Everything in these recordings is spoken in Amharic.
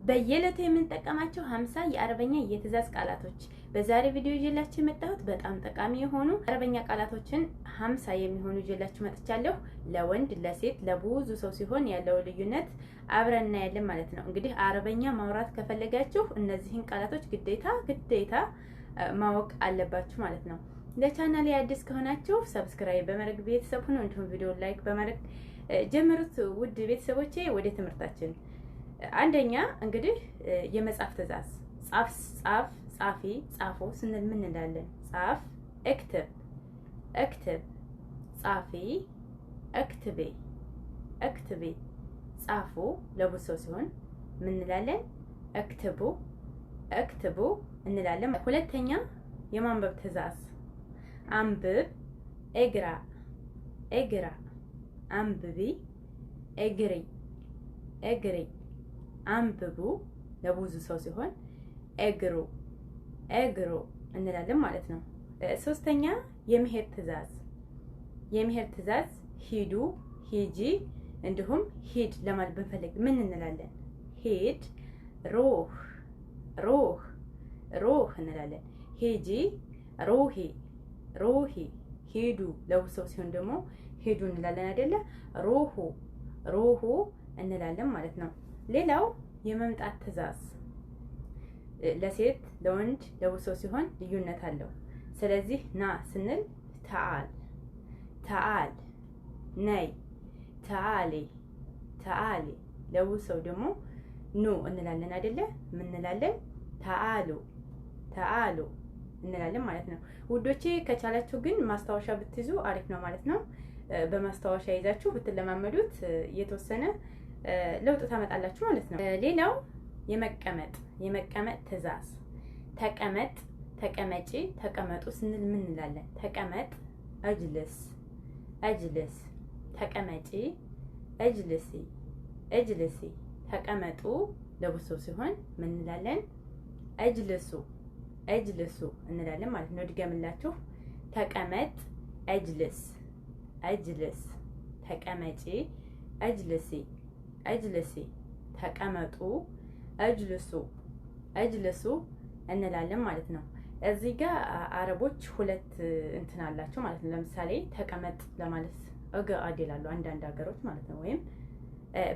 በየዕለቱ የምንጠቀማቸው 50 የአረበኛ የትእዛዝ ቃላቶች። በዛሬ ቪዲዮ ይዤላችሁ የመጣሁት በጣም ጠቃሚ የሆኑ አረበኛ ቃላቶችን 50 የሚሆኑ ይዤላችሁ መጥቻለሁ። ለወንድ ለሴት ለብዙ ሰው ሲሆን ያለው ልዩነት አብረን እናያለን ማለት ነው። እንግዲህ አረበኛ ማውራት ከፈለጋችሁ እነዚህን ቃላቶች ግዴታ ማወቅ አለባችሁ ማለት ነው። ለቻናሌ አዲስ ከሆናችሁ ሰብስክራይብ በማድረግ ቤተሰብ ሁኑ። እንዲሁም ቪዲዮ ላይክ በማድረግ ጀምሩት። ውድ ቤተሰቦቼ ወደ ትምህርታችን አንደኛ እንግዲህ የመጻፍ ትእዛዝ ጻፍ፣ ጻፊ፣ ጻፎ ስንል ምን እንላለን? ጻፍ እክትብ፣ ጻፊ እክትቤ፣ ጻፉ ለብዙ ሰው ሲሆን ምን እንላለን? እክትቡ እንላለን። ሁለተኛ የማንበብ ትእዛዝ አንብብ፣ እግራ፣ አንብቢ፣ እግሪ፣ አንብቡ ለብዙ ሰው ሲሆን እግሩ እንላለን ማለት ነው። ሶስተኛ የመሄድ ትእዛዝ ሂዱ፣ ሂጂ እንዲሁም ሂድ ለማለት ብንፈልግ ምን እንላለን? ሂድ፣ ሩህ እንላለን። ሂጂ፣ ሩሂ፣ ሂዱ ለብዙ ሰው ሲሆን ደግሞ ሂዱ እንላለን አይደለ? ሩሁ እንላለን ማለት ነው። ሌላው የመምጣት ትእዛዝ ለሴት ለወንድ ለብዙ ሰው ሲሆን ልዩነት አለው። ስለዚህ ና ስንል ተዓል፣ ነይ፣ ተዓሊ ለብዙ ሰው ደግሞ ኑ እንላለን አይደለ? ምን እንላለን? ተዓሉ እንላለን ማለት ነው። ውዶቼ ከቻላችሁ ግን ማስታወሻ ብትይዙ አሪፍ ነው ማለት ነው። በማስታወሻ ይዛችሁ ብትለማመዱት የተወሰነ ለውጥ ታመጣላችሁ ማለት ነው። ሌላው የመቀመጥ ትእዛዝ ተቀመጥ፣ ተቀመጪ፣ ተቀመጡ ስንል ምን እንላለን? ተቀመጥ፣ እጅልስ፣ ተቀመጪ፣ እጅልሲ፣ ተቀመጡ ለብዙ ሰው ሲሆን ምን እንላለን? እጅልሱ እንላለን ማለት ነው። ድገምላችሁ። ተቀመጥ፣ እጅልስ፣ ተቀመጪ፣ እጅልሲ፣ ተቀመጡ፣ እጅልሱ እንላለን ማለት ነው። እዚህ ጋር አረቦች ሁለት እንትን አላቸው ማለት ነው። ለምሳሌ ተቀመጥ ለማለት እግአድ ይላሉ አንዳንድ ሀገሮች ማለት ነው። ወይም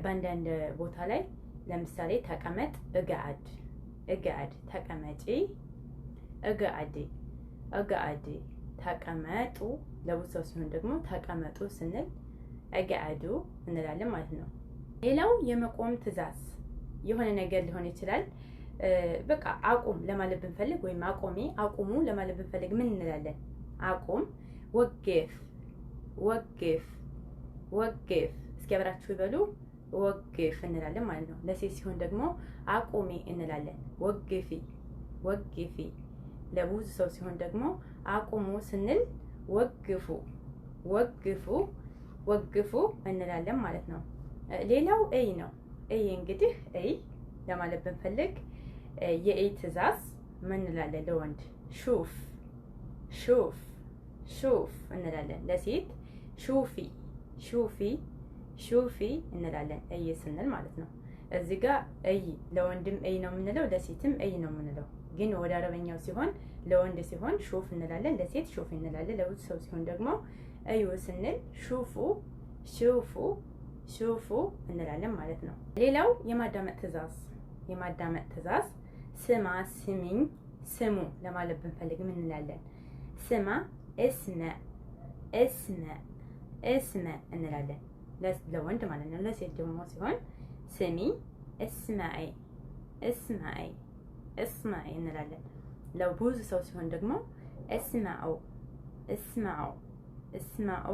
በአንዳንድ ቦታ ላይ ለምሳሌ ተቀመጥ፣ እግአድ፣ ተቀመጪ፣ እግአዴ፣ ተቀመጡ ለብዙ ሰው ሲሆን ደግሞ ተቀመጡ ስንል እግአዱ እንላለን ማለት ነው። ሌላው የመቆም ትእዛዝ የሆነ ነገር ሊሆን ይችላል። በቃ አቁም ለማለት ብንፈልግ ወይም አቁሙ ለማለት ብንፈልግ ምን እንላለን? አቁም፣ ወግፍ። እስኪ አብራችሁ ይበሉ። ወግፍ እንላለን ማለት ነው። ለሴት ሲሆን ደግሞ አቁሚ እንላለን። ወግፊ። ለብዙ ሰው ሲሆን ደግሞ አቁሙ ስንል ወግፉ እንላለን ማለት ነው። ሌላው እይ ነው። እይ እንግዲህ ለማለት ብንፈልግ የእይ ትእዛዝ ምን እንላለን? ለወንድ ሹፍ እንላለን። ለሴት ሹፊ እንላለን። እይ ስንል ማለት ነው። እዚህ ጋር እይ ለወንድም እይ ነው የምንለው፣ ለሴትም እይ ነው የምንለው። ግን ወደ አረበኛው ሲሆን ለወንድ ሲሆን ሹፍ እንላለን፣ ለሴት ሹፍ እንላለን። ለብዙ ሰው ሲሆን ደግሞ እዩ ስንል ሹፉ እንላለን ማለት ነው። ሌላው የማዳመጥ ትእዛዝ ስማ፣ ስሚኝ፣ ስሙ ለማለት ብንፈልግ ምን እንላለን? ስማ፣ እስመ እንላለን ለወንድ ማለት ነው። ለሴት ደግሞ ሲሆን ስሚ፣ እስማዒ እንላለን። ለብዙ ሰው ሲሆን ደግሞ እስማዑ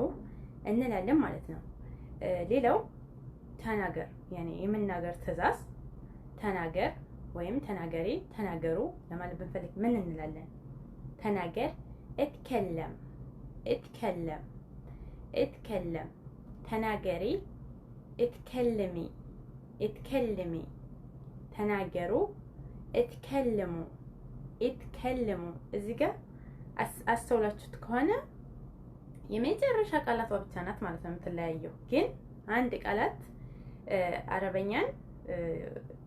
እንላለን ማለት ነው። ሌላው ተናገር የመናገር ትእዛዝ ተናገር ወይም ተናገሪ፣ ተናገሩ ለማለት ብንፈልግ ምን እንላለን? ተናገር፣ እትከለም፣ ተናገሪ፣ እትከልሚ፣ ተናገሩ፣ እትከልሙ። እዚህ ጋር አስተውላችሁት ከሆነ የመጨረሻ ቃላቷ ብቻ ናት ማለት ነው የምትለያየው። ግን አንድ ቃላት አረበኛን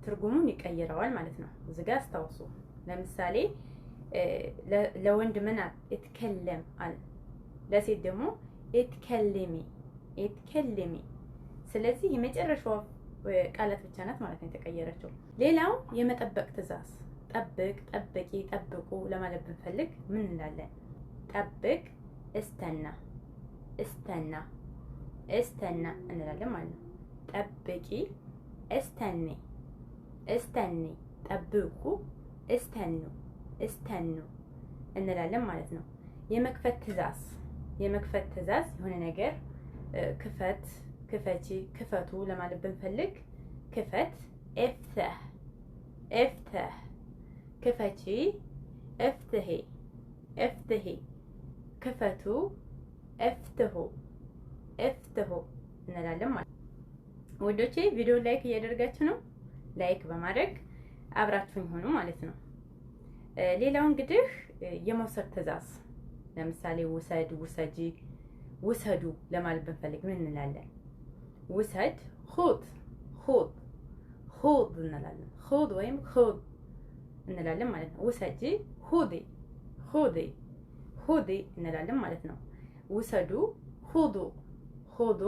ትርጉሙን ይቀይረዋል ማለት ነው። እዚህ ጋር አስታውሱ። ለምሳሌ ለወንድ ምን እትከለም አለ፣ ለሴት ደግሞ እትከልሚ እትከልሚ። ስለዚህ የመጨረሻው ቃላት ብቻ ናት ማለት ነው የተቀየረችው። ሌላው የመጠበቅ ትዕዛዝ ጠብቅ፣ ጠብቂ፣ ጠብቁ ለማለት ብንፈልግ ምን እንላለን? ጠብቅ፣ እስተና፣ እስተና፣ እስተና እንላለን ማለት ነው። ጠብቂ፣ እስተኒ፣ እስተኒ፣ ጠብቁ፣ እስተኑ፣ እስተኑ እንላለን ማለት ነው። የመክፈት ትዕዛዝ የመክፈት ትዕዛዝ የሆነ ነገር ክፈት፣ ክፈቺ፣ ክፈቱ ለማለት ብንፈልግ ክፈት፣ እፍተህ፣ እፍተህ፣ ክፈቺ፣ እፍትሄ፣ እፍትሄ፣ ክፈቱ፣ እፍትሁ፣ እፍትሁ እንላለን ማለት ነው። ውዶቼ ቪዲዮ ላይክ እያደረጋችሁ ነው። ላይክ በማድረግ አብራችሁኝ ሆኑ ማለት ነው። ሌላው እንግዲህ የመውሰድ ትዕዛዝ ለምሳሌ ውሰድ፣ ውሰጂ፣ ውሰዱ ለማለት ብንፈልግ ምን እንላለን? ውሰድ፣ ኹድ፣ ኹድ፣ ኹድ እንላለን። ኹድ ወይም ኹድ እንላለን ማለት ነው። ውሰጂ፣ ኹዲ፣ ኹዲ፣ ኹዲ እንላለን ማለት ነው። ውሰዱ፣ ኹዱ፣ ኹዱ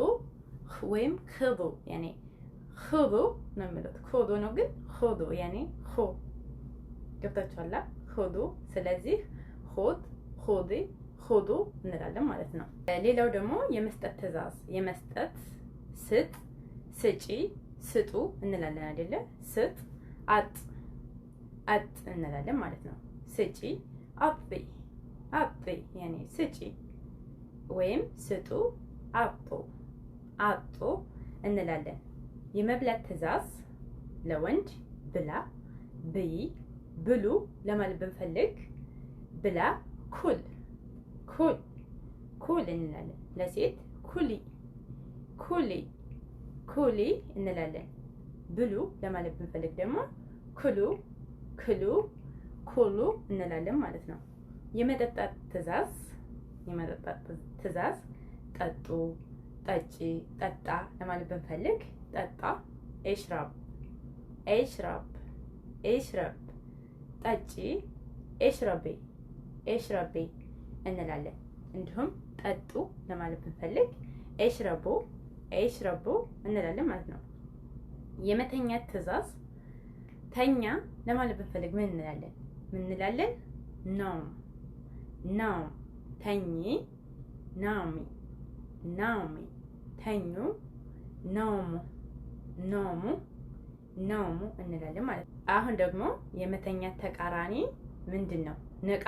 ወይም ኹዱ ያኔ ኹዱ ነው የሚሉት። ኹዱ ነው ግን ኹዱ ያኔ ኹ ገብታችኋላ? ኹዱ። ስለዚህ ኹድ፣ ኹዲ፣ ኹዱ እንላለን ማለት ነው። ሌላው ደግሞ የመስጠት ትዕዛዝ የመስጠት ስጥ፣ ስጪ፣ ስጡ እንላለን አይደለ? ስጥ፣ አጥ፣ አጥ እንላለን ማለት ነው። ስጪ፣ አጥቢ፣ አጥቢ ያኔ ስጪ ወይም ስጡ፣ አጡ፣ አጡ እንላለን። የመብላት ትዕዛዝ ለወንድ ብላ፣ ብይ፣ ብሉ ለማለት ብንፈልግ ብላ፣ ኩል፣ ኩል፣ ኩል እንላለን። ለሴት ኩሊ፣ ኩሊ፣ ኩሊ እንላለን። ብሉ ለማለት ብንፈልግ ደግሞ ኩሉ፣ ክሉ፣ ኩሉ እንላለን ማለት ነው። የመጠጣት ትዕዛዝ የመጠጣት ትዕዛዝ ጠጡ፣ ጠጪ፣ ጠጣ ለማለት ብንፈልግ ጠጣ፣ ኤሽራብ፣ ኤሽራብ፣ ኤሽረብ፣ ጠጪ፣ ኤሽረቤ፣ ኤሽረቤ እንላለን። እንዲሁም ጠጡ ለማለት ብንፈልግ ኤሽረቡ፣ ኤሽረቡ እንላለን ማለት ነው። የመተኛት ትዕዛዝ ተኛ ለማለት ብንፈልግ ምን እንላለን? ምን እንላለን? ኖም፣ ኖም፣ ተኚ፣ ናሚ፣ ናሚ፣ ተኙ፣ ኖሙ፣ ኖሙ፣ ኖሙ እንላለን ማለት ነው። አሁን ደግሞ የመተኛት ተቃራኒ ምንድን ነው? ንቃ፣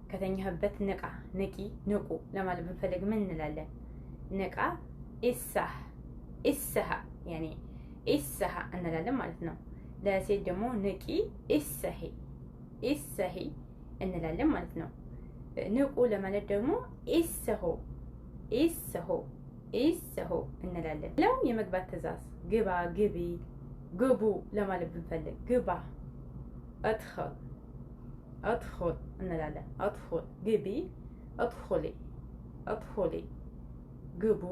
ከተኛህበት ንቃ፣ ንቂ፣ ንቁ ለማለት ብንፈልግ ምን እንላለን? ንቃ፣ ኢሳህ፣ ኢስሃ ያኔ ኢስሃ እንላለን ማለት ነው። ለሴት ደግሞ ንቂ፣ ኢሰሂ፣ ኢሰሂ እንላለን ማለት ነው። ንቁ ለማለት ደግሞ ኢሰሆ፣ ኢሰሆ፣ ኢሰሆ እንላለን። ሌላው የመግባት ትዕዛዝ ግባ፣ ግቢ፣ ግቡ ለማለት ብንፈልግ ግባ፣ እድኹል፣ እድኹል እንላለን። እድኹል፣ ግቢ፣ እድኹሊ፣ እድኹሊ፣ ግቡ፣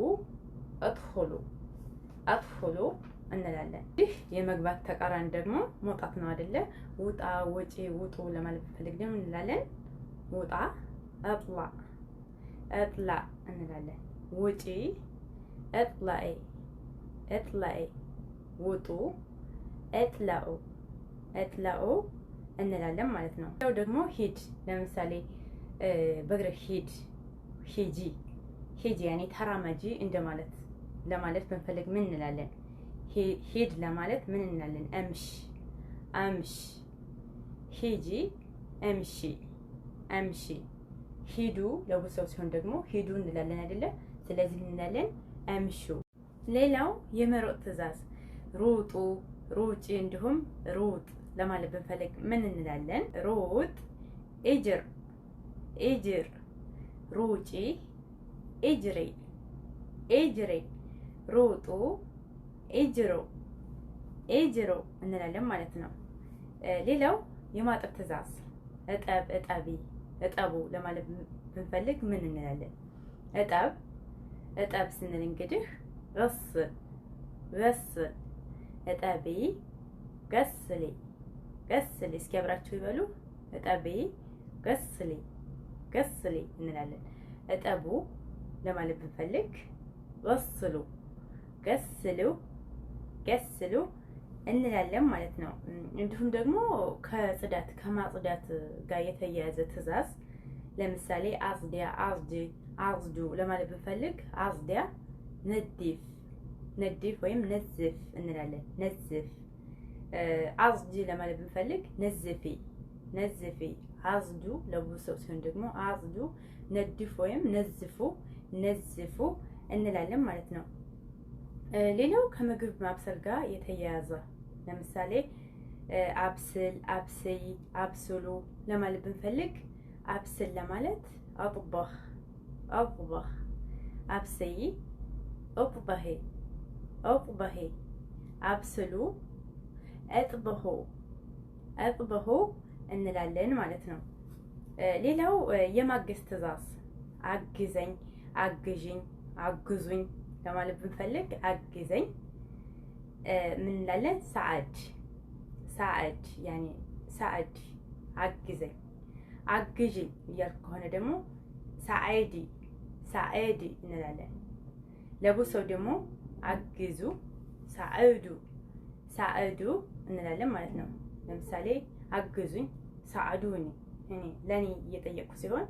እድኹሉ፣ እድኹሉ እንላለን። ይህ የመግባት ተቃራኒ ደግሞ መውጣት ነው አይደለ? ውጣ፣ ውጪ፣ ውጡ ለማለት ብንፈልግ ደግሞ እንላለን ውጣ፣ እጥላ፣ እጥላ እንላለን። ውጪ፣ እጥላኢ፣ እጥላኢ፣ ውጡ፣ እጥላኡ፣ እጥላኡ እንላለን ማለት ነው። ያው ደግሞ ሂድ ለምሳሌ በእግርህ ሂድ፣ ሂጂ፣ ሂጂ ያኔ ተራመጂ እንደማለት ለማለት ብንፈልግ ምን እንላለን? ሂድ ለማለት ምን እንላለን? እምሽ፣ አምሽ፣ ሂጂ፣ እምሺ፣ አምሺ። ሂዱ ለብዙ ሰው ሲሆን ደግሞ ሂዱ እንላለን አይደለ? ስለዚህ እንላለን አምሹ። ሌላው የመሮጥ ትዕዛዝ ሩጡ፣ ሩጪ እንዲሁም ሩጥ ለማለት ብንፈልግ ምን እንላለን? ሩጥ፣ እጅር፣ እጅር፣ ሩጪ፣ እጅሪ፣ እጅሪ፣ ሩጡ፣ እጅሩ፣ እጅሩ እንላለን ማለት ነው። ሌላው የማጠብ ትዕዛዝ እጠብ፣ እጠቢ፣ እጠቡ ለማለት ብንፈልግ ምን እንላለን? እጠብ፣ እጠብ ስንል እንግዲህ ገስል፣ ገስል፣ እጠቢ፣ ገስሊ ገስሊ። እስኪ አብራችሁ ይበሉ። እጠቢ ገስሊ ገስሊ እንላለን። እጠቡ ለማለት ብንፈልግ ገስሉ ገስሉ ገስሉ እንላለን ማለት ነው። እንዲሁም ደግሞ ከጽዳት ከማጽዳት ጋር የተያያዘ ትዕዛዝ ለምሳሌ አጽዲያ አጽዲ አጽዱ ለማለት ብንፈልግ አጽዲያ ነዲፍ ነዲፍ ወይም ነዝፍ እንላለን። ነዝፍ አጽዲ ለማለት ብንፈልግ ነዝፊ ነዝፊ። አጽዱ ለብዙ ሰው ሲሆን ደግሞ አጽዱ ነዲፍ ወይም ነዝፉ ነዝፉ እንላለን ማለት ነው። ሌላው ከምግብ ማብሰል ጋር የተያያዘ ለምሳሌ አብስል አብስይ አብስሉ ለማለት ብንፈልግ አብስል ለማለት አጥባህ አጥባህ፣ አብስይ አጥባሄ አጥባሄ፣ አብስሉ አጥበሁ አጥበሁ እንላለን ማለት ነው። ሌላው የማገዝ ትዕዛዝ አግዘኝ አግዥኝ አግዙኝ ለማለት ብንፈልግ አግዘኝ ምን እንላለን? ሰዓድ ሰዓድ ያኔ ሰዓድ አግዘኝ። አግዥኝ እያልኩ ከሆነ ደግሞ ሰዓዲ ሰዓዲ እንላለን። ለብዙ ሰው ደግሞ አግዙ ሰዓዱ ሰዓዱ እንላለን ማለት ነው። ለምሳሌ አግዙኝ ሰዓዱኒ፣ እኔ ለኔ እየጠየቅኩ ሲሆን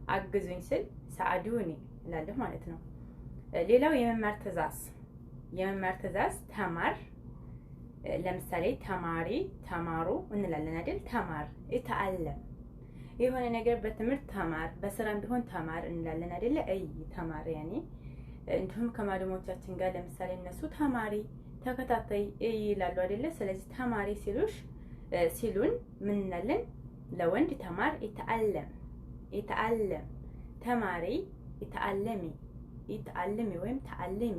አግዙኝ ስል ሰዓዱኒ እላለሁ ማለት ነው። ሌላው የመማር ትዕዛዝ የመማር ትዕዛዝ ተማር። ለምሳሌ ተማሪ ተማሩ እንላለን አይደል? ተማር ይተዓለም የሆነ ነገር በትምህርት ተማር፣ በስራም ቢሆን ተማር እንላለን አይደለ? እይ ተማር ያኔ። እንዲሁም ከማለሞቻችን ጋር ለምሳሌ እነሱ ተማሪ ተከታታይ ይላሉ አይደለ? ስለዚህ ተማሪ ሲሉን ምን እንላለን? ለወንድ ተማር ይተዓለም ይተዓለም፣ ተማሪ ይተዓለሚ ይተዓለሚ ወይም ተዓለሚ፣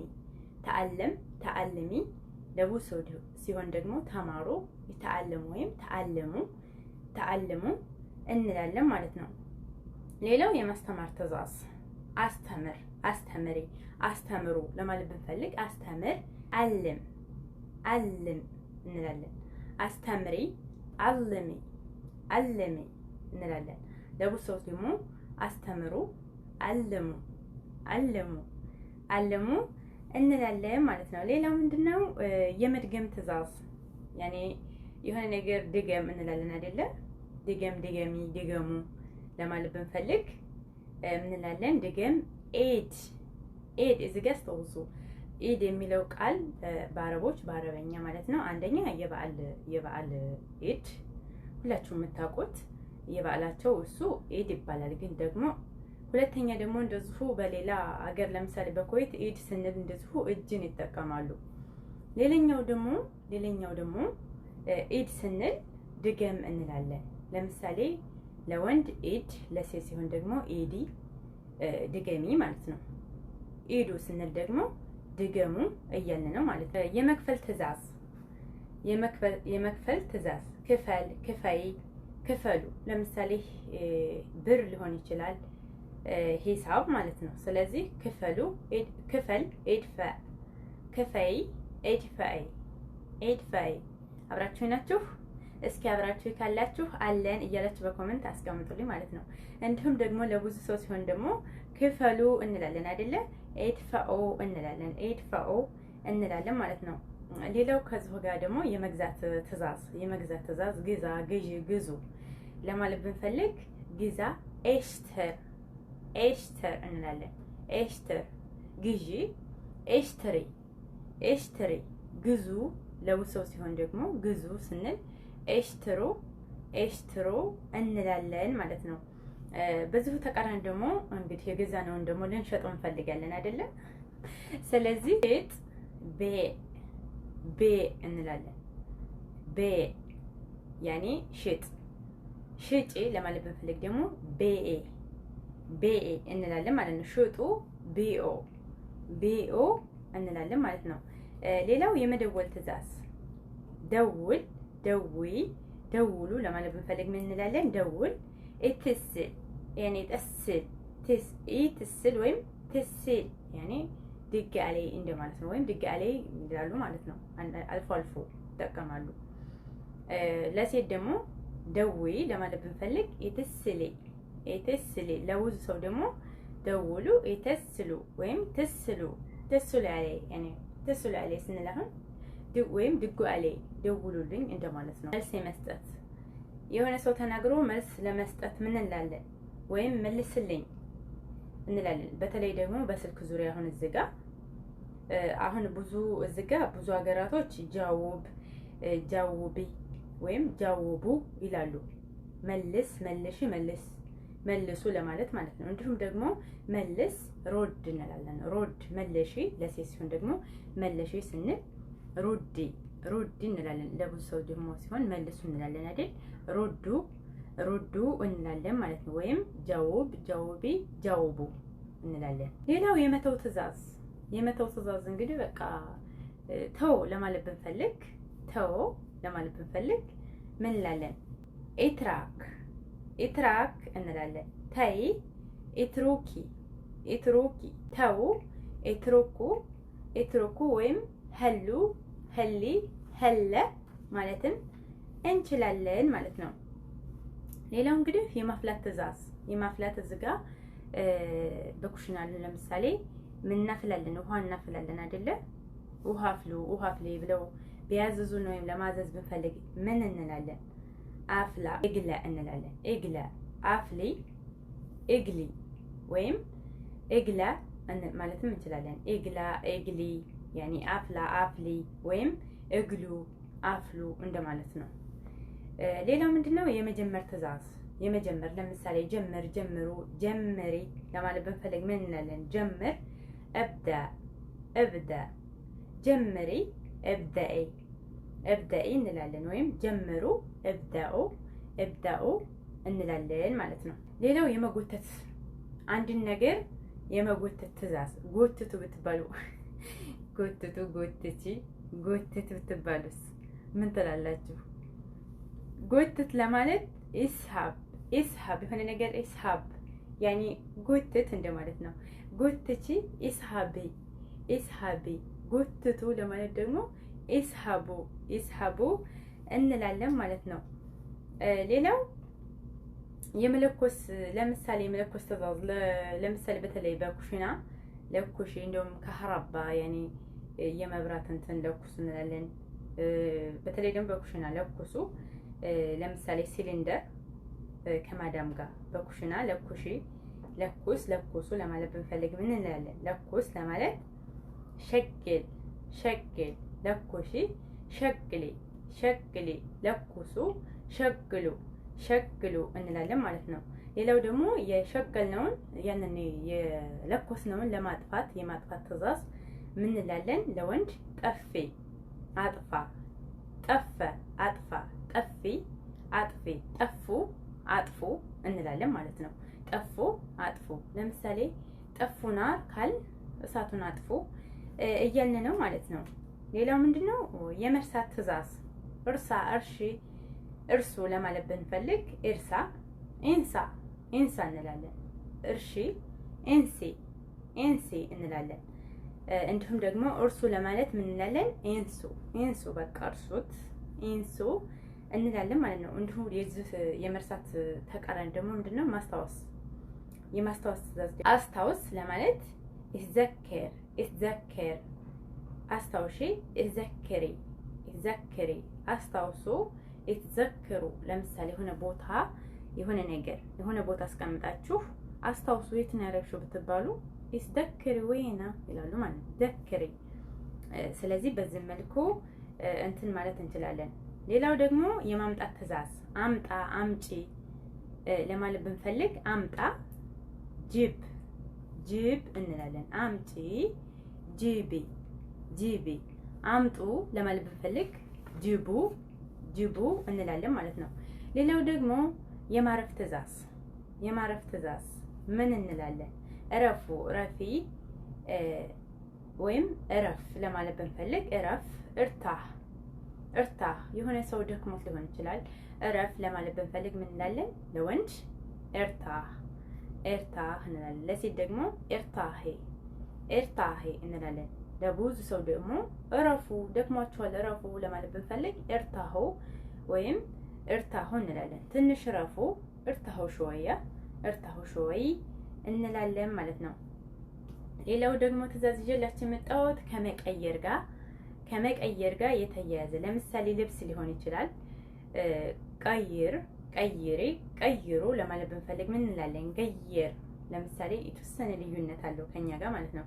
ተዓለም ተዓለሚ። ለብዙ ሰው ሲሆን ደግሞ ተማሩ ይተዓለሙ ወይም ተዓለሙ ተዓለሙ እንላለን ማለት ነው። ሌላው የማስተማር ትዕዛዝ አስተምር አስተምሪ አስተምሩ ለማለት ብንፈልግ አስተምር አልም አልም እንላለን። አስተምሪ አልሚ አልሚ እንላለን። ለብዙ ሰው ደግሞ አስተምሩ አልሙ አልሙ አልሙ እንላለን ማለት ነው። ሌላው ምንድነው? የመድገም ትዕዛዝ ያኔ የሆነ ነገር ድገም እንላለን አይደለ? ድገም ድገሚ ድገሙ ለማለት ብንፈልግ ምን እንላለን? ድገም ኤድ ኤድ። እዚህ ጋር አስተውሱ፣ ኢድ የሚለው ቃል በአረቦች በአረበኛ ማለት ነው። አንደኛ የበዓል ኢድ ሁላችሁም የምታውቁት የበዓላቸው እሱ ኢድ ይባላል። ግን ደግሞ ሁለተኛ ደግሞ እንደዚሁ በሌላ ሀገር ለምሳሌ በኩዌት ኢድ ስንል እንደዚሁ እጅን ይጠቀማሉ። ሌላኛው ደግሞ ኢድ ስንል ድገም እንላለን። ለምሳሌ ለወንድ ኢድ፣ ለሴት ሲሆን ደግሞ ኢዲ ድገሚ ማለት ነው። ኢዱ ስንል ደግሞ ድገሙ እያልን ነው ማለት ነው። የመክፈል ትዕዛዝ የመክፈል ትዕዛዝ ክፈል ክፈይ ክፈሉ። ለምሳሌ ብር ሊሆን ይችላል ሂሳብ ማለት ነው። ስለዚህ ክፈሉ ክፈል ኤድፈ ክፈይ ኤድፈይ ኤድፈይ። አብራችሁ ናችሁ? እስኪ አብራችሁ ካላችሁ አለን እያላችሁ በኮሜንት አስቀምጡልኝ ማለት ነው። እንዲሁም ደግሞ ለብዙ ሰው ሲሆን ደግሞ ክፈሉ እንላለን አይደለ? ኤድፈኦ እንላለን ኤድፈኦ እንላለን ማለት ነው። ሌላው ከዚሁ ጋር ደግሞ የመግዛት ትዕዛዝ ግዛ ግዢ ግዙ ለማለት ብንፈልግ ግዛ ኤሽተር ኤሽተር እንላለን። ኤሽተር ግዢ ኤሽተሪ ኤሽተሪ ግዙ። ለብዙ ሰው ሲሆን ደግሞ ግዙ ስንል ኤሽትሮ ኤሽትሮ እንላለን ማለት ነው። በዚሁ ተቃራኒ ደግሞ እንግዲህ የገዛነውን ደግሞ ልንሸጠው እንፈልጋለን አይደለም? ስለዚህ ቤት ቤ እንላለን። ቤ ያኔ ሽጥ ሽጪ ለማለት ብንፈልግ ደግሞ ቤኤ እንላለን ማለት ነው። ሽጡ ቢኦ እንላለን ማለት ነው። ሌላው የመደወል ትዕዛዝ ደውል ደውይ ደውሉ ለማለት ብንፈልግ ምን እንላለን? ደውል እትስል ያኔ ተስል ትስል ወይም ትስል ያኔ ድጋሌ እንደማለት ነው። ወይም ድጋሌ ይላሉ ማለት ነው። አልፎ አልፎ ይጠቀማሉ። ለሴት ደግሞ ደዊ ለማለት ብንፈልግ ኢትስሊ ኢትስሊ። ለብዙ ሰው ደግሞ ደውሉ ኢትስሉ ወይም ትስሉ ትስሉ አለ ያኔ ትስሉ አለ ስንል አሁን ወይም ድጉ አለ ደውሉልኝ እንደማለት ነው። መልስ የመስጠት የሆነ ሰው ተናግሮ መልስ ለመስጠት ምን እንላለን? ወይም መልስልኝ እንላለን። በተለይ ደግሞ በስልክ ዙሪያ አሁን እዚህ ጋር አሁን ብዙ እዚህ ጋር ብዙ ሀገራቶች ጃውብ ጃውቢ ወይም ጃውቡ ይላሉ። መልስ መልሽ መልስ መልሱ ለማለት ማለት ነው። እንዲሁም ደግሞ መልስ ሮድ እንላለን። ሮድ መልሺ ለሴት ሲሆን ደግሞ መልሺ ስንል ሩዲ ሩዲ እንላለን። ለብዙ ሰው ደግሞ ሲሆን መልሱ እንላለን አይደል? ሩዱ ሩዱ እንላለን ማለት ነው። ወይም ጃውብ ጃውቢ ጃውቡ እንላለን። ሌላው የመተው ትዕዛዝ የመተው ትዕዛዝ እንግዲህ በቃ ተው ለማለት ብንፈልግ ተው ለማለት ብንፈልግ ምን እንላለን? ኢትራክ ኢትራክ እንላለን። ተይ ኢትሩኪ ኢትሩኪ ተው ኢትሩኩ ኢትሩኩ ወይም ሀሉ ሀሊ ሀለ ማለትም እንችላለን ማለት ነው። ሌላው እንግዲህ የማፍላት ትዕዛዝ የማፍላት እዚህ ጋር በኩሽና ለምሳሌ ምን እናፍላለን? ውሃ እናፍላለን አይደለ? ውሃ አፍሉ ውሃ አፍሊ ብለው ቢያዝዙን ወይም ለማዘዝ ብንፈልግ ምን እንላለን? አፍላ እግላ እንላለን። እግላ አፍሊ እግሊ ወይም እግላ ማለትም እንችላለን። እግላ እግሊ ያኒ አፍላ አፍሊ ወይም እግሉ አፍሉ እንደማለት ነው። ሌላው ምንድነው? የመጀመር ትዕዛዝ የመጀመር ለምሳሌ ጀምር ጀምሩ ጀምሪ ለማለት ብንፈልግ ምን እንላለን? ጀምር እብዳ እብዳ ጀምሪ እብዳኢ እብዳኢ እንላለን። ወይም ጀምሩ እብዳኡ እብዳኡ እንላለን ማለት ነው። ሌላው የመጎተት አንድን ነገር የመጎተት ትዕዛዝ ጎትቱ ብትባሉ ጎትቱ ጎትቺ ጎትት ብትባሉስ ምን ትላላችሁ? ጎትት ለማለት ኢስሃብ ኢስሃብ የሆነ ነገር ኢስሃብ ያኒ ጎትት እንደማለት ነው። ጎትቺ ኢስሃቢ ኢስሃቢ ጎትቱ ለማለት ደግሞ ኢስሃቡ ኢስሃቡ እንላለን ማለት ነው። ሌላው የመለኮስ ለምሳሌ የመለኮስ ትዕዛዝ ለምሳሌ በተለይ በኩሽና ለኩሽ እንደውም ከሐራባ ያኒ የመብራት እንትን ለኩስ እንላለን። በተለይ ደግሞ በኩሽና ለኩሱ ለምሳሌ ሲሊንደር ከማዳም ጋር በኩሽና ለኩሺ ለኩስ ለኩሱ ለማለት ብንፈልግ ምን እንላለን? ለኩስ ለማለት ሸግል ሸግል ለኩሺ ሸግሊ ሸግሊ ለኩሱ ሸግሉ ሸግሉ እንላለን ማለት ነው። ሌላው ደግሞ የሸገልነውን ያንን የለኮስነውን ለማጥፋት የማጥፋት ትዕዛዝ ምን እንላለን? ለወንድ ጠፊ አጥፋ ጠፈ አጥፋ ጠፊ አጥፊ ጠፉ አጥፉ እንላለን ማለት ነው። ጠፉ አጥፉ ለምሳሌ ጠፉና ካል እሳቱን አጥፉ እያልን ነው ማለት ነው። ሌላው ምንድነው? የመርሳት ትዕዛዝ እርሳ እርሺ እርሱ ለማለት ብንፈልግ እርሳ ኢንሳ ኢንሳ እንላለን። እርሺ ኢንሲ ኢንሲ እንላለን። እንዲሁም ደግሞ እርሱ ለማለት ምን እንላለን? ኢንሱ ኢንሱ በቃ እርሱት ኢንሱ እንላለን ማለት ነው። እንዲሁም የዚህ የመርሳት ተቃራኒ ደግሞ ምንድነው? ማስታወስ የማስታወስ ትዕዛዝ አስታውስ ለማለት ይዘከር ይዘከር አስታውሺ ይዘከሪ ይዘከሪ አስታውሱ ይተዘከሩ። ለምሳሌ የሆነ ነገር የሆነ ቦታ አስቀምጣችሁ አስታውሱ የት ነው ያደረግሽው ብትባሉ ይዘከሪ ወይና ይላሉ ማለት ነው። ዘከሪ። ስለዚህ በዚህ መልኩ እንትን ማለት እንችላለን። ሌላው ደግሞ የማምጣት ትዕዛዝ አምጣ አምጪ ለማለት ብንፈልግ አምጣ ጅብ ጅብ እንላለን። አምጪ ጂቢ ጂቢ አምጡ ለማለት ብንፈልግ ጅቡ ጅቡ እንላለን ማለት ነው። ሌላው ደግሞ የማረፍ ትዕዛዝ የማረፍ ትዕዛዝ ምን እንላለን? እረፉ እረፊ ወይም እረፍ ለማለት ብንፈልግ እረፍ እርታህ እርታህ የሆነ ሰው ደክሞት ሊሆን ይችላል። እረፍ ለማለት ብንፈልግ ምን እንላለን? ለወንድ ኤርታህ ኤርታህ እንላለን። ለሴት ደግሞ ኤርታሄ ኤርታሄ እንላለን። ለብዙ ሰው ደግሞ እረፉ ደክሟቸዋል እረፉ ለማለት ብንፈልግ ኤርታሁ ወይም እርታሁ እንላለን። ትንሽ ረፉ እርታሁ ሾያ፣ እርታሁ ሾይ እንላለን ማለት ነው። ሌላው ደግሞ ትእዛዝ ይዤላችሁ የመጣሁት ከመቀየር ጋር የተያያዘ ለምሳሌ ልብስ ሊሆን ይችላል። ቀይር፣ ቀይሬ፣ ቀይሩ ለማለት ብንፈልግ ምን እንላለን? ገየር። ለምሳሌ የተወሰነ ልዩነት አለው ከኛ ጋር ማለት ነው።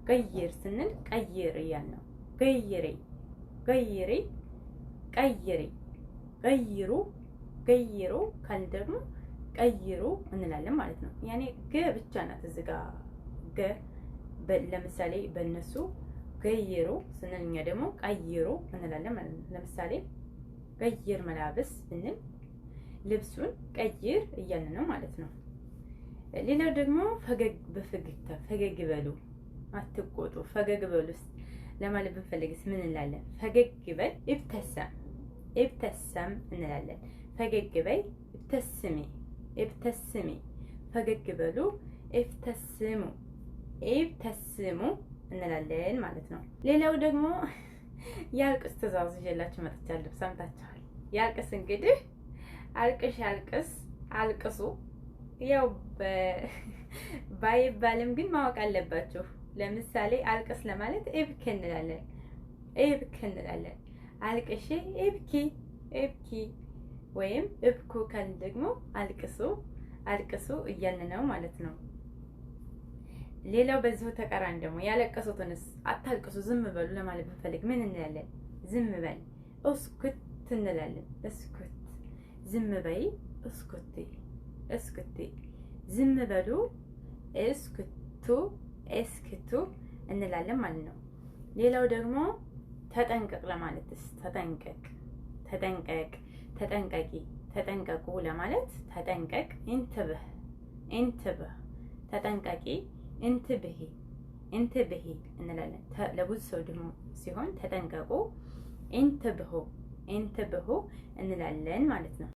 ገይር ስንል ቀይር እያልን ነው። ገይሬ፣ ገይሬ፣ ቀይሬ፣ ገይሩ፣ ገይሩ ካል ደግሞ ቀይሩ እንላለን ማለት ነው። ያኔ ገ ብቻ ናት እዚህ ጋር ገ። ለምሳሌ በእነሱ ገይሩ ስንል እኛ ደግሞ ቀይሩ እንላለን ማለት ነው። ለምሳሌ ቀይር መላብስ ብንል ልብሱን ቀይር እያልን ነው ማለት ነው። ሌላው ደግሞ ፈገግ፣ በፈገግታ ፈገግ በሉ፣ አትቆጡ፣ ፈገግ በሉ ለማለት ብንፈልግስ ምን እንላለን? ፈገግ በል፣ ኢብተሰም፣ ኢብተሰም እንላለን። ፈገግ በይ፣ ኢብተስሚ፣ ኢብተስሚ፣ ፈገግ በሉ፣ ኢብተስሙ፣ ኢብተስሙ እንላለን ማለት ነው። ሌላው ደግሞ ያልቅስ ትእዛዝ ይዤላችሁ መጥቻለሁ። ሰምታችኋል። ያልቅስ እንግዲህ አልቅሽ፣ ያልቅስ፣ አልቅሱ። ያው ባይባልም ግን ማወቅ አለባችሁ። ለምሳሌ አልቅስ ለማለት ኢብኪ እንላለን፣ ኢብኪ እንላለን። አልቅሽ፣ ኢብኪ፣ ኢብኪ ወይም እብኩ ካልን ደግሞ አልቅሱ፣ አልቅሱ እያልን ነው ማለት ነው። ሌላው በዚሁ ተቃራኒ ደግሞ ያለቀሱትንስ አታልቅሱ ዝም በሉ ለማለት ብንፈልግ ምን እንላለን? ዝም በል፣ እስኩት እንላለን። እስኩት፣ ዝም በይ፣ እስኩቲ፣ እስኩቲ፣ ዝም በሉ፣ እስኩቱ፣ እስክቱ እንላለን ማለት ነው። ሌላው ደግሞ ተጠንቀቅ ለማለትስ ተጠንቀቅ፣ ተጠንቀቅ፣ ተጠንቀቂ፣ ተጠንቀቁ ለማለት ተጠንቀቅ፣ ኢንትብህ፣ ኢንትብህ፣ ተጠንቀቂ፣ ኢንትብሂ፣ ኢንትብሂ እንላለን። ለብዙ ሰው ደግሞ ሲሆን ተጠንቀቁ፣ ኢንትብሁ፣ ኢንትብሁ እንላለን ማለት ነው።